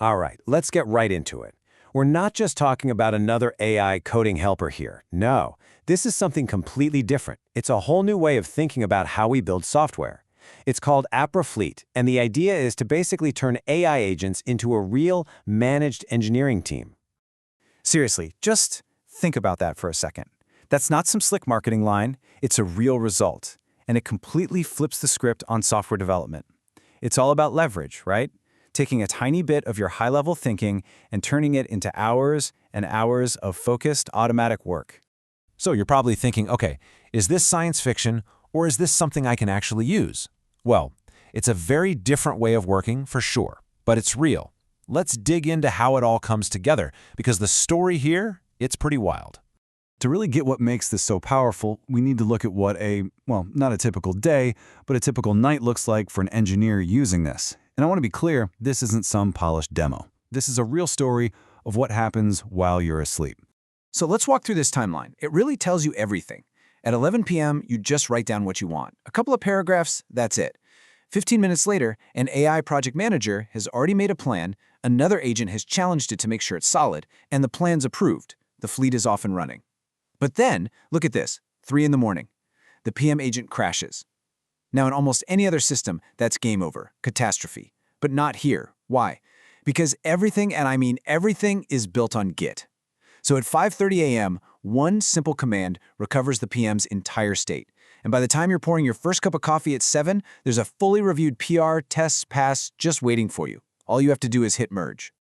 All right, let's get right into it. We're not just talking about another AI coding helper here. No, this is something completely different. It's a whole new way of thinking about how we build software. It's called Apra Fleet, and the idea is to basically turn AI agents into a real managed engineering team. Seriously, just think about that for a second. That's not some slick marketing line, it's a real result, and it completely flips the script on software development. It's all about leverage, right? Taking a tiny bit of your high-level thinking and turning it into hours and hours of focused, automatic work. So you're probably thinking, okay, is this science fiction or is this something I can actually use? Well, it's a very different way of working for sure, but it's real. Let's dig into how it all comes together, because the story here, it's pretty wild. To really get what makes this so powerful, we need to look at what not a typical day, but a typical night looks like for an engineer using this. And I want to be clear, this isn't some polished demo. This is a real story of what happens while you're asleep. So let's walk through this timeline. It really tells you everything. At 11 p.m., you just write down what you want. A couple of paragraphs, that's it. 15 minutes later, an AI project manager has already made a plan, another agent has challenged it to make sure it's solid, and the plan's approved. The fleet is off and running. But then, look at this, 3 in the morning. The PM agent crashes. Now, in almost any other system, that's game over, catastrophe. But not here. Why? Because everything, and I mean everything, is built on Git. So at 5:30 a.m., one simple command recovers the PM's entire state. And by the time you're pouring your first cup of coffee at 7, there's a fully reviewed PR, tests, pass, just waiting for you. All you have to do is hit merge.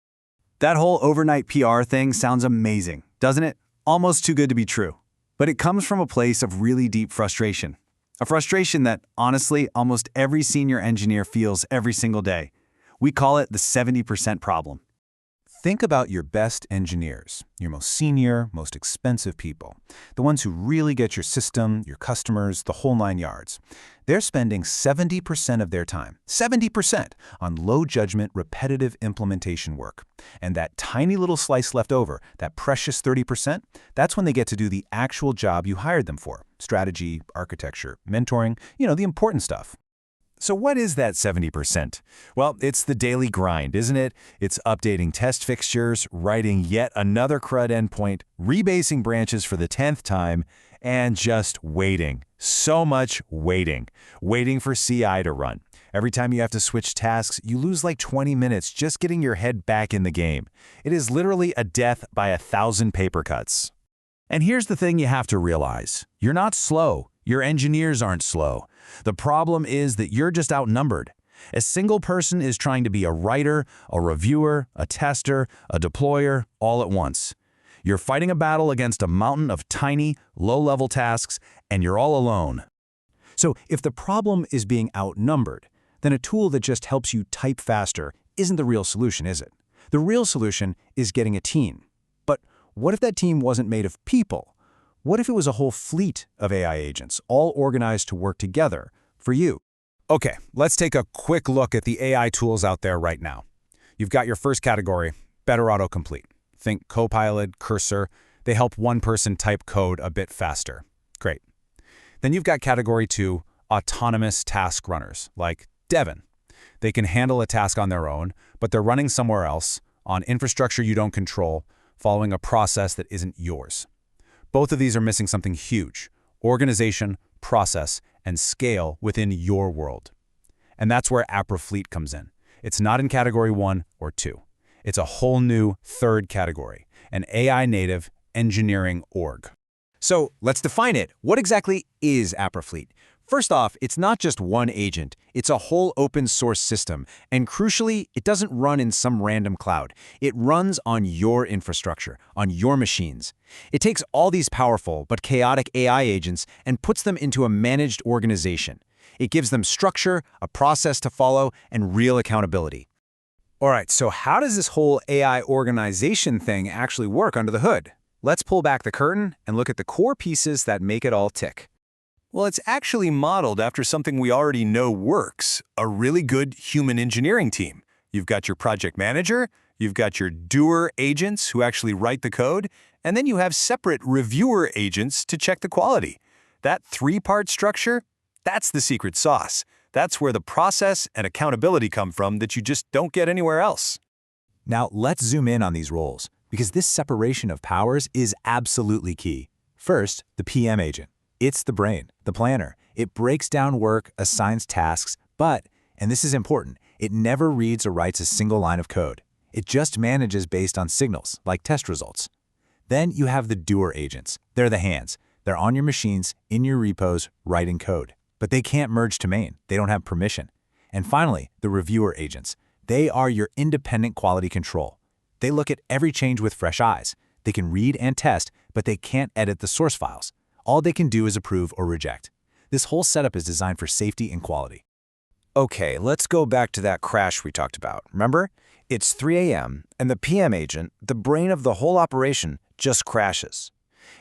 That whole overnight PR thing sounds amazing, doesn't it? Almost too good to be true. But it comes from a place of really deep frustration. A frustration that, honestly, almost every senior engineer feels every single day. We call it the 70% problem. Think about your best engineers, your most senior, most expensive people, the ones who really get your system, your customers, the whole 9 yards. They're spending 70% of their time, 70%, on low-judgment, repetitive implementation work. And that tiny little slice left over, that precious 30%, that's when they get to do the actual job you hired them for: strategy, architecture, mentoring, the important stuff. So what is that 70%? Well, it's the daily grind, isn't it? It's updating test fixtures, writing yet another CRUD endpoint, rebasing branches for the 10th time, and just waiting. So much waiting. Waiting for CI to run. Every time you have to switch tasks, you lose like 20 minutes just getting your head back in the game. It is literally a death by 1,000 paper cuts. And here's the thing you have to realize. You're not slow. Your engineers aren't slow. The problem is that you're just outnumbered. A single person is trying to be a writer, a reviewer, a tester, a deployer, all at once. You're fighting a battle against a mountain of tiny, low-level tasks, and you're all alone. So if the problem is being outnumbered, then a tool that just helps you type faster isn't the real solution, is it? The real solution is getting a team. But what if that team wasn't made of people? What if it was a whole fleet of AI agents, all organized to work together for you? Okay, let's take a quick look at the AI tools out there right now. You've got your first category, better autocomplete. Think Copilot, Cursor. They help one person type code a bit faster. Great. Then you've got category 2, autonomous task runners, like Devin. They can handle a task on their own, but they're running somewhere else, on infrastructure you don't control, following a process that isn't yours. Both of these are missing something huge: organization, process, and scale within your world. And that's where Apra Fleet comes in. It's not in category 1 or 2. It's a whole new third category, an AI-native engineering org. So let's define it. What exactly is Apra Fleet? First off, it's not just one agent. It's a whole open-source system. And crucially, it doesn't run in some random cloud. It runs on your infrastructure, on your machines. It takes all these powerful but chaotic AI agents and puts them into a managed organization. It gives them structure, a process to follow, and real accountability. All right, so how does this whole AI organization thing actually work under the hood? Let's pull back the curtain and look at the core pieces that make it all tick. Well, it's actually modeled after something we already know works: a really good human engineering team. You've got your project manager, you've got your doer agents who actually write the code, and then you have separate reviewer agents to check the quality. That 3-part structure, that's the secret sauce. That's where the process and accountability come from that you just don't get anywhere else. Now, let's zoom in on these roles, because this separation of powers is absolutely key. First, the PM agent. It's the brain, the planner. It breaks down work, assigns tasks, but, and this is important, it never reads or writes a single line of code. It just manages based on signals, like test results. Then you have the doer agents. They're the hands. They're on your machines, in your repos, writing code. But they can't merge to main. They don't have permission. And finally, the reviewer agents. They are your independent quality control. They look at every change with fresh eyes. They can read and test, but they can't edit the source files. All they can do is approve or reject. This whole setup is designed for safety and quality. Okay, let's go back to that crash we talked about. Remember? It's 3 a.m., and the PM agent, the brain of the whole operation, just crashes.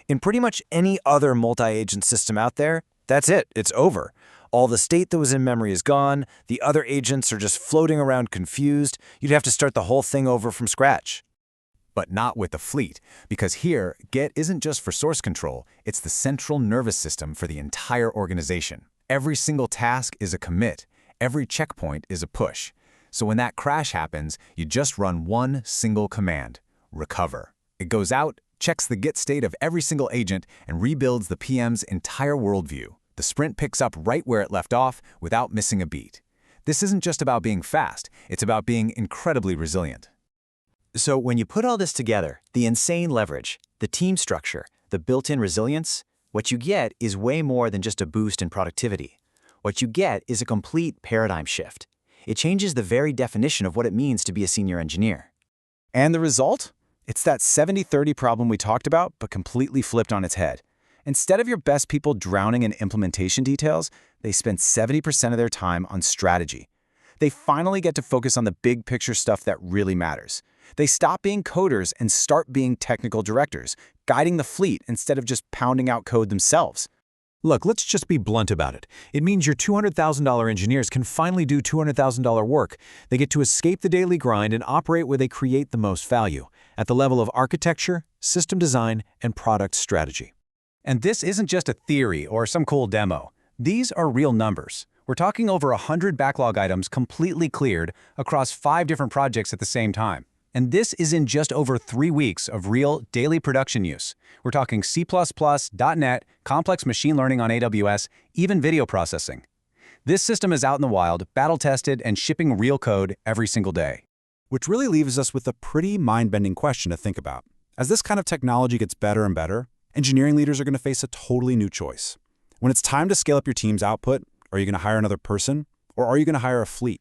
In pretty much any other multi-agent system out there, that's it, it's over. All the state that was in memory is gone, the other agents are just floating around confused, you'd have to start the whole thing over from scratch. But not with the fleet, because here, Git isn't just for source control, it's the central nervous system for the entire organization. Every single task is a commit, every checkpoint is a push. So when that crash happens, you just run one single command, recover. It goes out, checks the Git state of every single agent, and rebuilds the PM's entire worldview. The sprint picks up right where it left off without missing a beat. This isn't just about being fast, it's about being incredibly resilient. So when you put all this together, the insane leverage, the team structure, the built-in resilience, what you get is way more than just a boost in productivity. What you get is a complete paradigm shift. It changes the very definition of what it means to be a senior engineer. And the result? It's that 70-30 problem we talked about, but completely flipped on its head. Instead of your best people drowning in implementation details, they spend 70% of their time on strategy. They finally get to focus on the big picture stuff that really matters. They stop being coders and start being technical directors, guiding the fleet instead of just pounding out code themselves. Look, let's just be blunt about it. It means your $200,000 engineers can finally do $200,000 work. They get to escape the daily grind and operate where they create the most value, at the level of architecture, system design, and product strategy. And this isn't just a theory or some cool demo. These are real numbers. We're talking over 100 backlog items completely cleared across 5 different projects at the same time. And this is in just over 3 weeks of real daily production use. We're talking C++, .NET, complex machine learning on AWS, even video processing. This system is out in the wild, battle-tested, and shipping real code every single day. Which really leaves us with a pretty mind-bending question to think about. As this kind of technology gets better and better, engineering leaders are going to face a totally new choice. When it's time to scale up your team's output, are you going to hire another person, or are you going to hire a fleet?